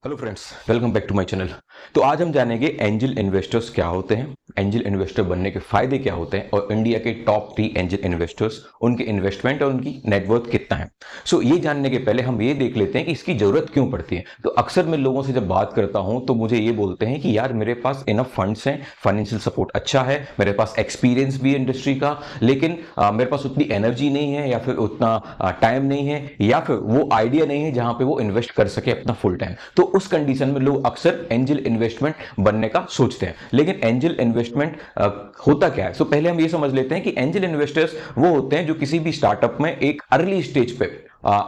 Hello friends, welcome back to my channel. तो आज हम जानेंगे एंजल इन्वेस्टर्स क्या होते हैं, एंजल इन्वेस्टर बनने के फायदे क्या होते हैं और इंडिया के टॉप 3 एंजल इन्वेस्टर्स, उनके इन्वेस्टमेंट और उनकी नेटवर्थ कितना है। ये जानने के पहले हम ये देख लेते हैं कि इसकी जरूरत क्यों पड़ती है। तो अक्सर मैं लोगों से जब बात करता हूं तो मुझे ये बोलते हैं कि यार मेरे पास इनफ फंड्स हैं, फाइनेंशियल सपोर्ट अच्छा है, मेरे पास एक्सपीरियंस भी है इंडस्ट्री का, लेकिन मेरे पास उतनी एनर्जी नहीं है या फिर उतना टाइम नहीं है या फिर वो आइडिया नहीं है जहां पे वो इन्वेस्ट कर सके अपना फुल टाइम। तो उस कंडीशन में लोग अक्सर एंजल इन्वेस्टमेंट बनने का सोचते हैं। लेकिन एंजल इन्वेस्टमेंट होता क्या है? पहले हम ये समझ लेते हैं कि एंजल इन्वेस्टर्स वो होते हैं जो किसी भी स्टार्टअप में एक अर्ली स्टेज पे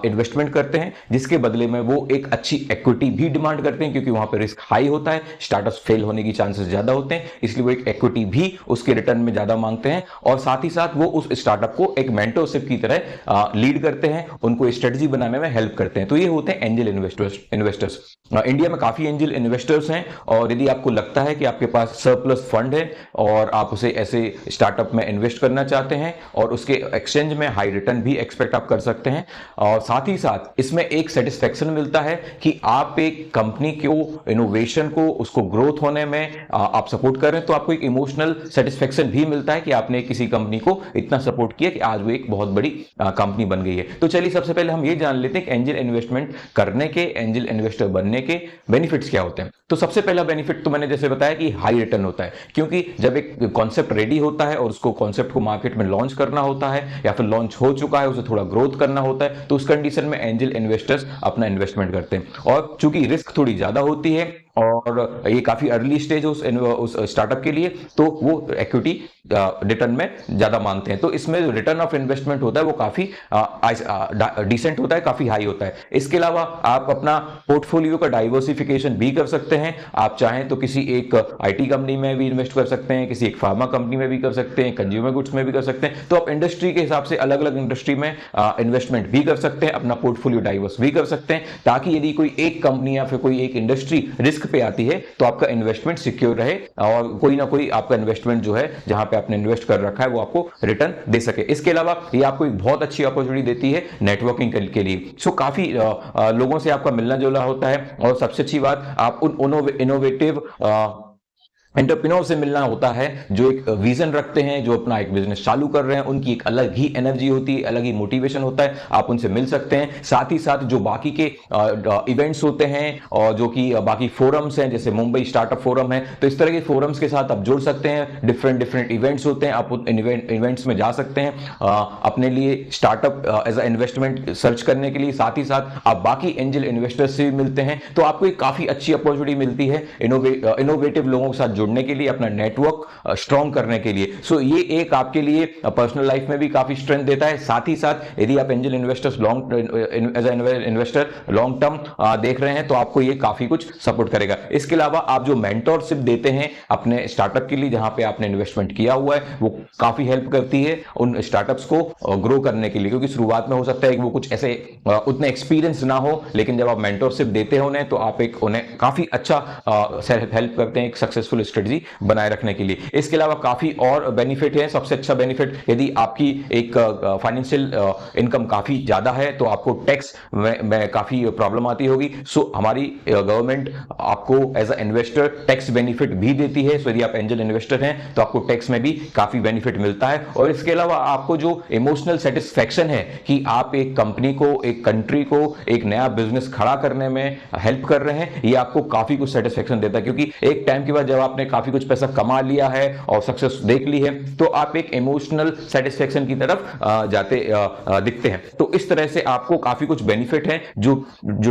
इन्वेस्टमेंट करते हैं, जिसके बदले में वो एक अच्छी इक्विटी भी डिमांड करते हैं, क्योंकि वहां पे रिस्क हाई होता है, स्टार्टअप फेल होने की चांसेस ज्यादा होते हैं, इसलिए वो एक इक्विटी भी उसके रिटर्न में ज्यादा मांगते हैं। और साथ ही साथ वो उस स्टार्टअप को एक मेंटरशिप की तरह लीड करते हैं, उनको स्ट्रेटजी बनाने में हेल्प करते हैं। तो ये होते हैं एंजल इन्वेस्टर्स। इंडिया में काफी एंजल इन्वेस्टर्स हैं, और यदि आपको लगता है कि आपके पास सरप्लस फंड है और आप उसे ऐसे स्टार्टअप में इन्वेस्ट करना चाहते हैं और उसके एक्सचेंज में हाई रिटर्न भी एक्सपेक्ट आप कर सकते हैं, और साथ ही साथ इसमें एक सेटिस्फेक्शन मिलता है कि आप एक कंपनी को, इनोवेशन को, उसको ग्रोथ होने में आप सपोर्ट कर रहे हैं, तो आपको एक इमोशनल सेटिस्फेक्शन भी मिलता है कि आपने किसी कंपनी को इतना सपोर्ट किया कि आज वो एक बहुत बड़ी कंपनी बन गई है। तो चलिए सबसे पहले हम ये जान लेते हैं कि एंजल इन्वेस्टमेंट करने के, एंजल इन्वेस्टर बनने के बेनिफिट्स क्या होते हैं। तो सबसे पहला बेनिफिट तो मैंने जैसे बताया कि हाई रिटर्न होता है, क्योंकि जब एक कॉन्सेप्ट रेडी होता है और उसको कॉन्सेप्ट को मार्केट में लॉन्च करना होता है या फिर लॉन्च हो चुका है, उसे थोड़ा ग्रोथ करना होता है, तो उस कंडीशन में एंजल इन्वेस्टर्स अपना इन्वेस्टमेंट करते हैं। और चूंकि रिस्क थोड़ी ज्यादा होती है और ये काफी अर्ली स्टेज उस स्टार्टअप के लिए, तो वो इक्विटी रिटर्न में ज्यादा मांगते हैं। तो इसमें जो रिटर्न ऑफ इन्वेस्टमेंट होता है वो काफी डिसेंट होता है, काफी हाई होता है। इसके अलावा आप अपना पोर्टफोलियो का डाइवर्सिफिकेशन भी कर सकते हैं। आप चाहें तो किसी एक आईटी कंपनी में भी इन्वेस्ट कर सकते हैं, किसी एक फार्मा कंपनी में भी कर सकते हैं, कंज्यूमर गुड्स में भी कर सकते हैं। तो आप इंडस्ट्री के हिसाब से अलग अलग इंडस्ट्री में इन्वेस्टमेंट भी कर सकते हैं, अपना पोर्टफोलियो डाइवर्स भी कर सकते हैं, ताकि यदि कोई एक कंपनी या फिर कोई एक इंडस्ट्री रिस्क पे आती है तो आपका इन्वेस्टमेंट सिक्योर रहे और कोई ना कोई आपका इन्वेस्टमेंट जो है, जहां पे आपने इन्वेस्ट कर रखा है, वो आपको रिटर्न दे सके। इसके अलावा ये आपको एक बहुत अच्छी अपॉर्चुनिटी देती है नेटवर्किंग के लिए। काफी लोगों से आपका मिलना जुलना होता है, और सबसे अच्छी बात, आप उन इनोवेटिव एंटरप्रेन्योर से मिलना होता है जो एक विजन रखते हैं, जो अपना एक बिजनेस चालू कर रहे हैं। उनकी एक अलग ही एनर्जी होती है, अलग ही मोटिवेशन होता है, आप उनसे मिल सकते हैं। साथ ही साथ जो बाकी के इवेंट्स होते हैं और जो कि बाकी फोरम्स हैं, जैसे मुंबई स्टार्टअप फोरम है, तो इस तरह के फोरम्स के साथ आप जुड़ सकते हैं। डिफरेंट इवेंट्स होते हैं, आप उन इवेंट्स में जा सकते हैं अपने लिए startup as a investment search करने के लिए। साथ ही साथ आप बाकी एंजल इन्वेस्टर्स से भी मिलते हैं, तो आपको एक काफी अच्छी अपॉर्चुनिटी मिलती है इनोवेटिव लोगों के साथ जुड़ने के लिए, अपना नेटवर्क स्ट्रॉन्ग करने के लिए। ये एक आपके लिए पर्सनल लाइफ में भी काफी स्ट्रेंथ देता है। साथ ही साथ यदि आप angel investors as investor long term देख रहे हैं, तो आपको ये काफी कुछ सपोर्ट करेगा। इसके अलावा आप जो मेंटरशिप देते हैं अपने स्टार्टअप के लिए, जहां पे आपने इन्वेस्टमेंट किया हुआ है, वो काफी हेल्प करती है उन स्टार्टअप्स को ग्रो करने के लिए, क्योंकि शुरुआत में हो सकता है कि वो कुछ ऐसे उतने एक्सपीरियंस ना हो, लेकिन जब आप मेंटरशिप देते हैं उन्हें, तो आप एक उन्हें काफी अच्छा हेल्प करते हैं एक सक्सेसफुल स्ट्रेटजी बनाए रखने के लिए। इसके अलावा काफी और बेनिफिट है। सबसे अच्छा बेनिफिट, यदि आपकी एक फाइनेंशियल इनकम काफी ज्यादा है तो आपको टैक्स में काफी प्रॉब्लम आती होगी। हमारी गवर्नमेंट आपको as a investor tax benefit भी देती है। यदि आप एंजल इन्वेस्टर हैं तो आपको टैक्स में भी काफी बेनिफिट मिलता है। और इसके अलावा आपको जो इमोशनल सेटिस्फैक्शन है कि आप एक कंपनी को, एक कंट्री को एक नया बिजनेस खड़ा करने में हेल्प कर रहे हैं, ये आपको काफी कुछ सेटिस्फैक्शन देता है। क्योंकि एक टाइम के बाद जब आपने काफी कुछ पैसा कमा लिया है और सक्सेस देख ली है, तो आप एक इमोशनल सेटिस्फेक्शन की तरफ जाते दिखते हैं। तो इस तरह से आपको काफी कुछ बेनिफिट हैं। जो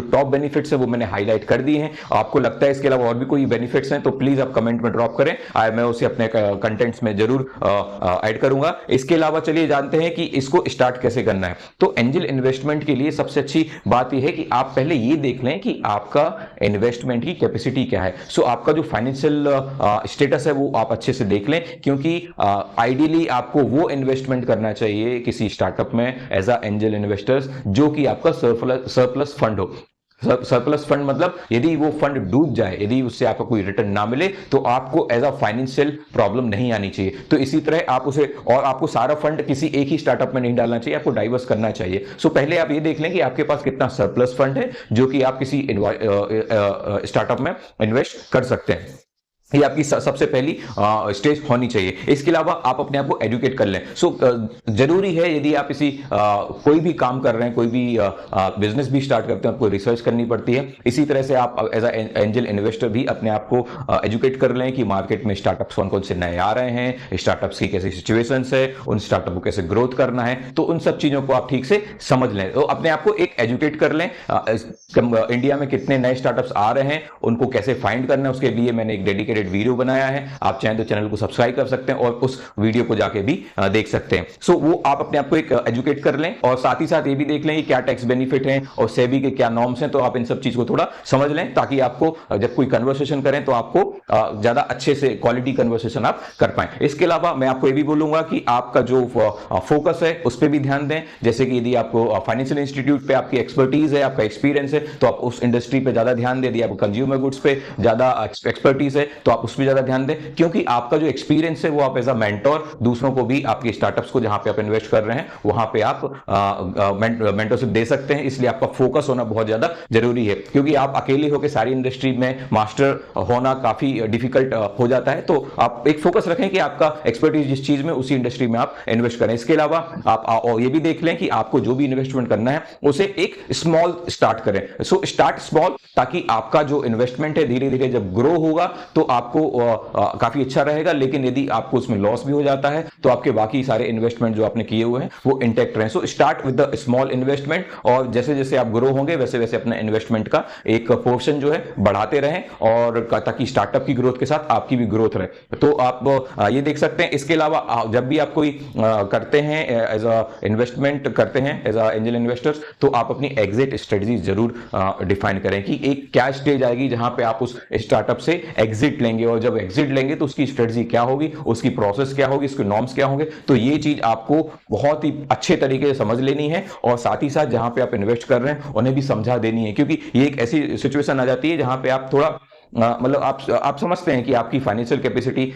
टॉप बेनिफिट्स है वो मैंने हाईलाइट कर दिए हैं। आपको लगता है इसके अलावा और भी कोई बेनिफिट्स हैं तो प्लीज आप कमेंट में ड्रॉप करें, मैं उसे अपने कंटेंट्स में जरूर ऐड करूंगा। इसके अलावा चलिए जानते हैं कि इसको स्टार्ट कैसे करना है। तो एंजल इन्वेस्टमेंट के लिए सबसे अच्छी बात यह है कि आप पहले ये देख लें कि आपका इन्वेस्टमेंट की कैपेसिटी क्या है। आपका जो फाइनेंशियल स्टेटस है वो आप अच्छे से देख लें, क्योंकि आइडियली आपको वो इन्वेस्टमेंट करना चाहिए किसी स्टार्टअप में एज अ एंजल इन्वेस्टर्स, जो कि आपका सरप्लस फंड हो। सरप्लस फंड मतलब यदि वो फंड डूब जाए, यदि उससे आपको कोई रिटर्न ना मिले, तो आपको एज अ फाइनेंशियल प्रॉब्लम नहीं आनी चाहिए। तो इसी तरह आप उसे, और आपको सारा फंड किसी एक ही स्टार्टअप में नहीं डालना चाहिए, आपको डाइवर्स करना चाहिए। सो पहले आप ये देख लें कि आपके पास कितना सरप्लस फंड है जो कि आप किसी स्टार्टअप में इन्वेस्ट कर सकते हैं। ये आपकी सबसे पहली स्टेज होनी चाहिए। इसके अलावा आप अपने आप को एजुकेट कर लें। जरूरी है, यदि आप इसी कोई भी काम कर रहे हैं, कोई भी बिजनेस भी स्टार्ट करते हैं, आपको रिसर्च करनी पड़ती है। इसी तरह से आप एज एंजल इन्वेस्टर भी अपने आप को एजुकेट कर लें कि मार्केट में स्टार्टअप्स कौन कौन से नए आ रहे हैं, स्टार्टअप्स की कैसी सिचुएशंस है, उन स्टार्टअप को कैसे ग्रोथ करना है। तो उन सब चीजों को आप ठीक से समझ लें, तो अपने आप को एक एजुकेट कर लें। इंडिया में कितने नए स्टार्टअप्स आ रहे हैं, उनको कैसे फाइंड करना है, उसके लिए मैंने एक डेडिकेटेड वीडियो बनाया है। आप चाहें तो चैनल को सब्सक्राइब कर सकते हैं और उस वीडियो को जाके भी देख सकते हैं। सो वो आप अपने आप को एक एजुकेट कर लें, और साथ ही साथ ये भी देख लें कि क्या टैक्स बेनिफिट हैं और सेबी के क्या नॉर्म्स हैं। तो आप इन सब चीज को थोड़ा समझ लें, ताकि आपको जब कोई कन्वर्सेशन करें तो आपको ज्यादा अच्छे से क्वालिटी कन्वर्सेशन आप कर पाएं। इसके अलावा मैं आपको ये भी बोलूंगा कि आपका जो फोकस है उस पर भी ध्यान दें। जैसे कि यदि आपको फाइनेंशियल इंस्टीट्यूट पे आपकी एक्सपर्टीज है, आपका एक्सपीरियंस है, तो आप उस इंडस्ट्री पे ज्यादा ध्यान दें। यदि आपको कंज्यूमर गुड्स पे ज्यादा एक्सपर्टीज है तो आप उस पर ज्यादा ध्यान दें, क्योंकि आपका जो एक्सपीरियंस है वो आप एज अ मेंटोर दूसरों को भी, आपके स्टार्टअप्स को जहां पे आप इन्वेस्ट कर रहे हैं वहां पे आप मेंटरशिप दे सकते हैं। इसलिए आपका फोकस होना बहुत ज्यादा जरूरी है, क्योंकि आप अकेले होकर सारी इंडस्ट्री में मास्टर होना काफी डिफिकल्ट हो जाता है। तो आप एक फोकस रखें कि आपका एक्सपर्टीज जिस चीज में, उसी इंडस्ट्री में आप इन्वेस्ट करें। इसके अलावा आप ये भी देख लें कि आपको जो भी इन्वेस्टमेंट करना है उसे एक स्मॉल स्टार्ट करें। सो स्टार्ट स्मॉल, ताकि आपका जो इन्वेस्टमेंट है धीरे धीरे जब ग्रो होगा तो आपको काफी अच्छा रहेगा। लेकिन यदि आपको उसमें लॉस भी हो जाता है तो आपके बाकी सारे इन्वेस्टमेंट जो आपने किए हुए हैं वो इंटैक्ट रहे। So start with the small investment, और जैसे जैसे आप ग्रो होंगे वैसे वैसे अपने इन्वेस्टमेंट का एक पोर्शन जो है बढ़ाते रहें, और ताकि स्टार्टअप की ग्रोथ के साथ आपकी भी ग्रोथ रहे। तो आप ये देख सकते हैं। इसके अलावा जब भी आप कोई करते हैं एज अ इन्वेस्टमेंट करते हैं एज अ एंजल इन्वेस्टर्स, तो आप अपनी एग्जिट स्ट्रेटजी जरूर डिफाइन करें कि एक क्या स्टेज आएगी जहां पे आप उस स्टार्टअप से एग्जिट लेंगे, और जब एग्जिट लेंगे तो उसकी स्ट्रेटजी क्या होगी, उसकी प्रोसेस क्या होगी, उसके नॉर्म्स क्या होंगे। तो ये चीज आपको बहुत ही अच्छे तरीके से समझ लेनी है, और साथ ही साथ जहां पे आप इन्वेस्ट कर रहे हैं उन्हें भी समझा देनी है, क्योंकि ये एक ऐसी सिचुएशन आ जाती है जहां पे आप थोड़ा मतलब आप समझते हैं कि आपकी फाइनेंशियल कैपेसिटी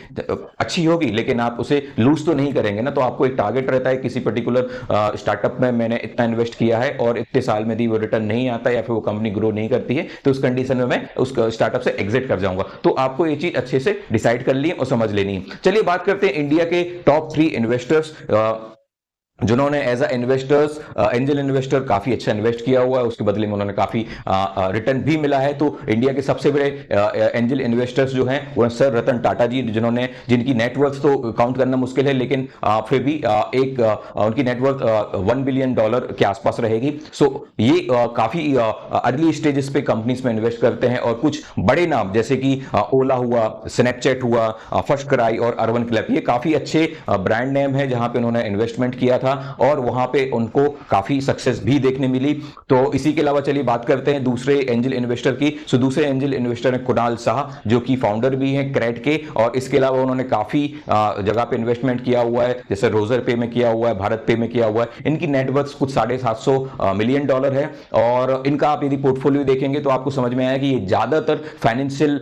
अच्छी होगी, लेकिन आप उसे लूज तो नहीं करेंगे ना। तो आपको एक टारगेट रहता है किसी पर्टिकुलर स्टार्टअप में मैंने इतना इन्वेस्ट किया है और इतने साल में यदि वो रिटर्न नहीं आता या फिर वो कंपनी ग्रो नहीं करती है, तो उस कंडीशन में मैं उस स्टार्टअप से एग्जिट कर जाऊंगा। तो आपको ये चीज अच्छे से डिसाइड कर ली और समझ लेनी है। चलिए बात करते हैं इंडिया के टॉप 3 इन्वेस्टर्स जिन्होंने as a investors, angel investor काफी अच्छा इन्वेस्ट किया हुआ है, उसके बदले में उन्होंने काफी रिटर्न भी मिला है। तो इंडिया के सबसे बड़े एंजल इन्वेस्टर्स जो हैं वो सर रतन टाटा जी, जिनकी नेटवर्थ तो काउंट करना मुश्किल है, लेकिन फिर भी उनकी नेटवर्थ $1 बिलियन के आसपास रहेगी। सो ये काफी अर्ली स्टेजेस पे कंपनीज में इन्वेस्ट करते हैं, और कुछ बड़े नाम जैसे कि ओला हुआ, स्नैपचैट हुआ, फर्स्ट क्राई और अर्बन क्लैप, ये काफी अच्छे ब्रांड नेम है जहां पे उन्होंने इन्वेस्टमेंट किया था, और वहां पे उनको काफी सक्सेस भी देखने मिली। तो इसी के अलावा चलिए बात करते हैं दूसरे एंजल इन्वेस्टर की। सो दूसरे एंजल इन्वेस्टर हैं कुणाल शाह, जो कि फाउंडर भी हैं क्रेड के, और इसके अलावा उन्होंने काफी जगह पे इन्वेस्टमेंट किया हुआ है, जैसे रोजर पे में किया हुआ है, भारत पे में किया हुआ है। इनकी नेटवर्थ कुछ $750 मिलियन है, और इनका आप यदि पोर्टफोलियो देखेंगे तो आपको समझ में आया कि ये ज्यादातर फाइनेंशियल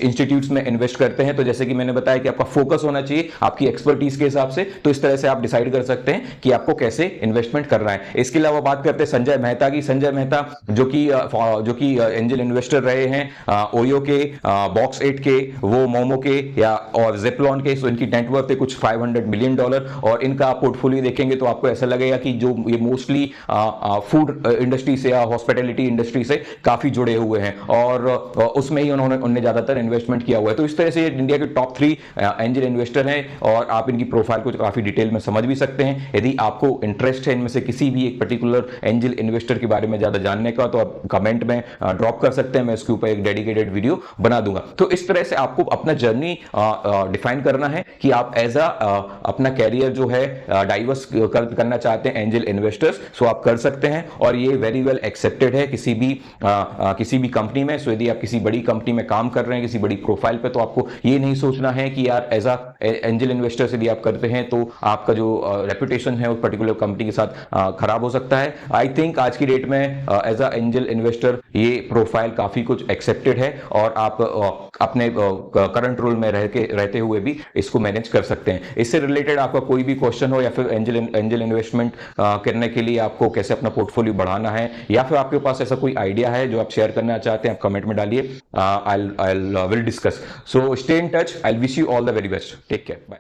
इंस्टीट्यूट्स में इन्वेस्ट करते हैं। तो जैसे कि मैंने बताया कि आपका फोकस होना चाहिए आपकी एक्सपर्टीज के हिसाब से, तो इस तरह से आप डिसाइड कर सकते हैं कि आपको कैसे इन्वेस्टमेंट करना है। इसके अलावा बात करते हैं संजय मेहता की। संजय मेहता जो कि एंजल इन्वेस्टर रहे हैं ओयो के, बॉक्स 8 के, वो मोमो के और जेप्लॉन के। सो इनकी नेटवर्थ है कुछ $500 मिलियन, और इनका पोर्टफोलियो देखेंगे तो आपको ऐसा लगेगा कि जो ये मोस्टली फूड इंडस्ट्री से या हॉस्पिटैलिटी इंडस्ट्री से काफी जुड़े हुए हैं, और उसमें ही उन्होंने ज्यादातर इन्वेस्टमेंट किया हुआ है। तो इस तरह से इंडिया के टॉप 3 एंजल इन्वेस्टर हैं, और आप इनकी प्रोफाइल को काफी डिटेल में समझ भी सकते हैं। यदि आपको इंटरेस्ट है इनमें से किसी भी एक पर्टिकुलर एंजल इन्वेस्टर के बारे में ज्यादा जानने का, तो आप कमेंट में ड्रॉप कर सकते हैं, मैं इसके ऊपर एक डेडिकेटेड वीडियो बना दूंगा। तो इस तरह से आपको अपना जर्नी डिफाइन करना है कि आप एज अपना कैरियर जो है डाइवर्स करना चाहते हैं एंजल इन्वेस्टर्स, सो आप कर सकते हैं, और ये वेरी वेल एक्सेप्टेड है किसी भी कंपनी में। सो यदि आप किसी बड़ी कंपनी में काम कर रहे हैं, किसी बड़ी प्रोफाइल पे, तो आपको ये नहीं सोचना है कि यार एज एंजल इन्वेस्टर्स यदि आप करते हैं तो आपका जो रेपुटेशन रिलेशन है उस पर्टिकुलर कंपनी के साथ खराब हो सकता है। आई थिंक आज की डेट में एज अ एंजल इन्वेस्टर ये प्रोफाइल काफी कुछ एक्सेप्टेड है और आप अपने करंट रोल में रहते हुए भी इसको मैनेज कर सकते हैं। इससे रिलेटेड आपका कोई भी क्वेश्चन हो या फिर एंजल इन्वेस्टमेंट करने के लिए आपको कैसे अपना पोर्टफोलियो बढ़ाना है या फिर आपके पास ऐसा कोई आइडिया है जो आप शेयर करना चाहते हैं, आप कमेंट में डालिए। I will discuss. So stay in touch. I wish you all the very best. Take care. Bye.